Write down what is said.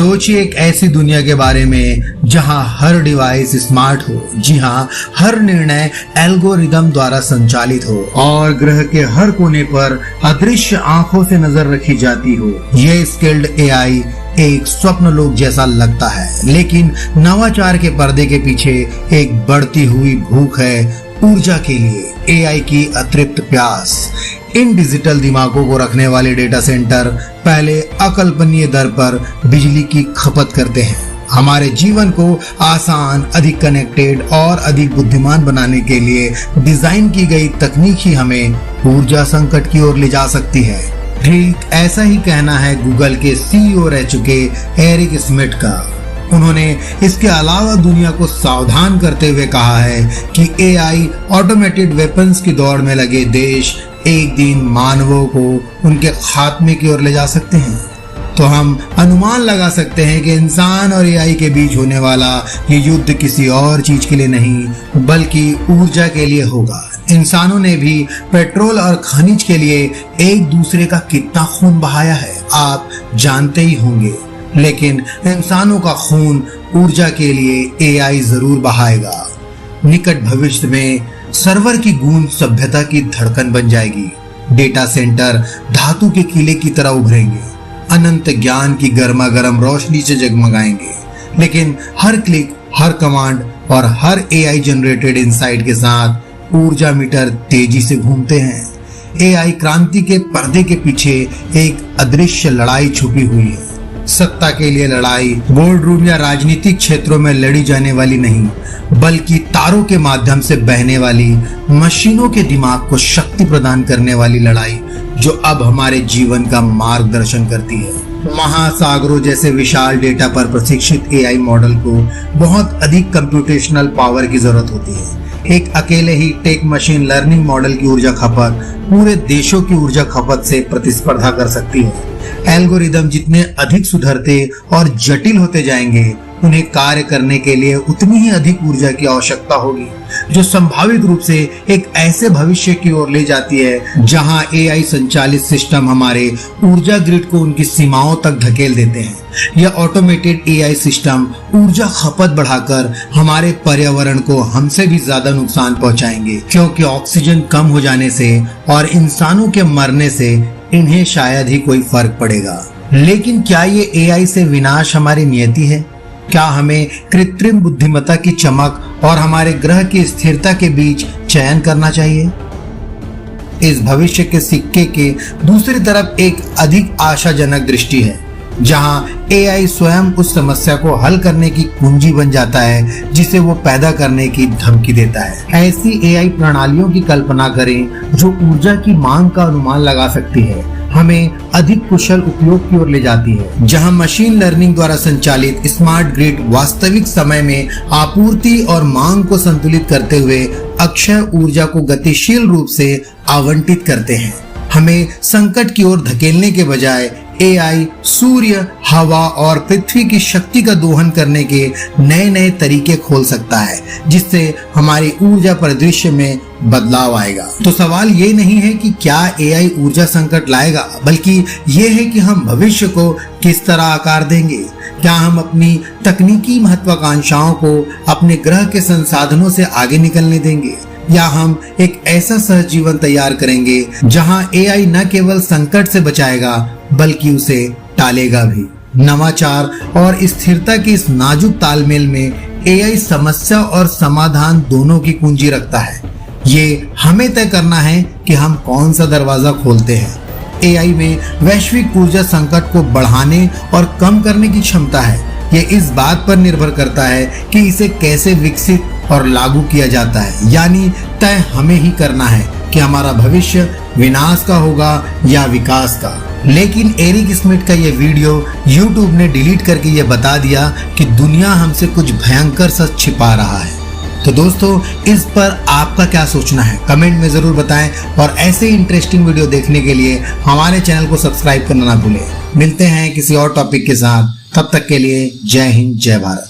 सोचिए एक ऐसी दुनिया के बारे में जहां हर डिवाइस स्मार्ट हो, जी हां, हर निर्णय एल्गोरिदम द्वारा संचालित हो और ग्रह के हर कोने पर अदृश्य आंखों से नजर रखी जाती हो। ये स्किल्ड एआई एक स्वप्न लोक जैसा लगता है, लेकिन नवाचार के पर्दे के पीछे एक बढ़ती हुई भूख है ऊर्जा के लिए, एआई की अतृप्त प्यास। इन डिजिटल दिमागों को रखने वाले डेटा सेंटर पहले अकल्पनीय दर पर बिजली की खपत करते हैं। हमारे जीवन को आसान, अधिक कनेक्टेड और अधिक बुद्धिमान बनाने के लिए डिजाइन की गई तकनीक ही हमें ऊर्जा संकट की ओर ले जा सकती है। ठीक ऐसा ही कहना है गूगल के सीईओ रह चुके एरिक स्मिथ का। उन्होंने इसके अलावा दुनिया को सावधान करते हुए कहा है कि एआई ऑटोमेटेड वेपन्स की दौड़ में लगे देश एक दिन मानवों को उनके खात्मे की ओर ले जा सकते हैं। तो हम अनुमान लगा सकते हैं कि इंसान और एआई के बीच होने वाला ये युद्ध किसी और चीज के लिए नहीं बल्कि ऊर्जा के लिए होगा। इंसानों ने भी पेट्रोल और खनिज के लिए एक दूसरे का कितना खून बहाया है आप जानते ही होंगे, लेकिन इंसानों का खून ऊर्जा के लिए एआई जरूर बहाएगा। निकट भविष्य में सर्वर की गूंज सभ्यता की धड़कन बन जाएगी। डेटा सेंटर धातु के किले की तरह उभरेंगे, अनंत ज्ञान की गर्मा गर्म रोशनी से जगमगाएंगे। लेकिन हर क्लिक, हर कमांड और हर एआई जनरेटेड इनसाइट के साथ ऊर्जा मीटर तेजी से घूमते हैं। एआई क्रांति के पर्दे के पीछे एक अदृश्य लड़ाई छुपी हुई है। सत्ता के लिए लड़ाई बोर्ड रूम या राजनीतिक क्षेत्रों में लड़ी जाने वाली नहीं, बल्कि तारों के माध्यम से बहने वाली, मशीनों के दिमाग को शक्ति प्रदान करने वाली लड़ाई जो अब हमारे जीवन का मार्गदर्शन करती है। महासागरों जैसे विशाल डेटा पर प्रशिक्षित एआई मॉडल को बहुत अधिक कंप्यूटेशनल पावर की जरूरत होती है। एक अकेले ही टेक मशीन लर्निंग मॉडल की ऊर्जा खपत पूरे देशों की ऊर्जा खपत से प्रतिस्पर्धा कर सकती है। एल्गोरिदम जितने अधिक सुधरते और जटिल होते जाएंगे, उन्हें कार्य करने के लिए उतनी ही अधिक ऊर्जा की आवश्यकता होगी, जो संभावित रूप से एक ऐसे भविष्य की ओर ले जाती है जहां एआई संचालित सिस्टम हमारे ऊर्जा ग्रिड को उनकी सीमाओं तक धकेल देते हैं। यह ऑटोमेटेड एआई सिस्टम ऊर्जा खपत बढ़ाकर हमारे पर्यावरण को हमसे भी ज्यादा नुकसान पहुंचाएंगे, क्योंकि ऑक्सीजन कम हो जाने से और इंसानों के मरने से इन्हें शायद ही कोई फर्क पड़ेगा। लेकिन क्या ये एआई से विनाश हमारी नियति है? क्या हमें कृत्रिम बुद्धिमत्ता की चमक और हमारे ग्रह की स्थिरता के बीच चयन करना चाहिए? इस भविष्य के सिक्के के दूसरी तरफ एक अधिक आशाजनक दृष्टि है, जहां एआई स्वयं उस समस्या को हल करने की कुंजी बन जाता है जिसे वो पैदा करने की धमकी देता है। ऐसी एआई प्रणालियों की कल्पना करें जो ऊर्जा की मांग का अनुमान लगा सकती है, हमें अधिक कुशल उपयोग की ओर ले जाती है, जहां मशीन लर्निंग द्वारा संचालित स्मार्ट ग्रिड वास्तविक समय में आपूर्ति और मांग को संतुलित करते हुए अक्षय ऊर्जा को गतिशील रूप से आवंटित करते हैं। हमें संकट की ओर धकेलने के बजाय एआई सूर्य, हवा और पृथ्वी की शक्ति का दोहन करने के नए नए तरीके खोल सकता है, जिससे हमारी ऊर्जा परिदृश्य में बदलाव आएगा। तो सवाल ये नहीं है कि क्या एआई ऊर्जा संकट लाएगा, बल्कि ये है कि हम भविष्य को किस तरह आकार देंगे। क्या हम अपनी तकनीकी महत्वाकांक्षाओं को अपने ग्रह के संसाधनों से आगे निकलने देंगे, या हम एक ऐसा सहजीवन तैयार करेंगे जहां एआई न केवल संकट से बचाएगा बल्कि उसे टालेगा भी। नवाचार और स्थिरता की इस नाजुक तालमेल में एआई समस्या और समाधान दोनों की कुंजी रखता है। ये हमें तय करना है कि हम कौन सा दरवाजा खोलते हैं। एआई में वैश्विक ऊर्जा संकट को बढ़ाने और कम करने की क्षमता है। ये इस बात पर निर्भर करता है कि इसे कैसे विकसित और लागू किया जाता है, यानी तय हमें ही करना है कि हमारा भविष्य विनाश का होगा या विकास का। लेकिन एरिक स्मिथ का ये वीडियो YouTube ने डिलीट करके ये बता दिया कि दुनिया हमसे कुछ भयंकर सच छिपा रहा है। तो दोस्तों, इस पर आपका क्या सोचना है कमेंट में जरूर बताएं, और ऐसे इंटरेस्टिंग वीडियो देखने के लिए हमारे चैनल को सब्सक्राइब करना ना भूलें। मिलते हैं किसी और टॉपिक के साथ, तब तक के लिए जय हिंद, जय भारत।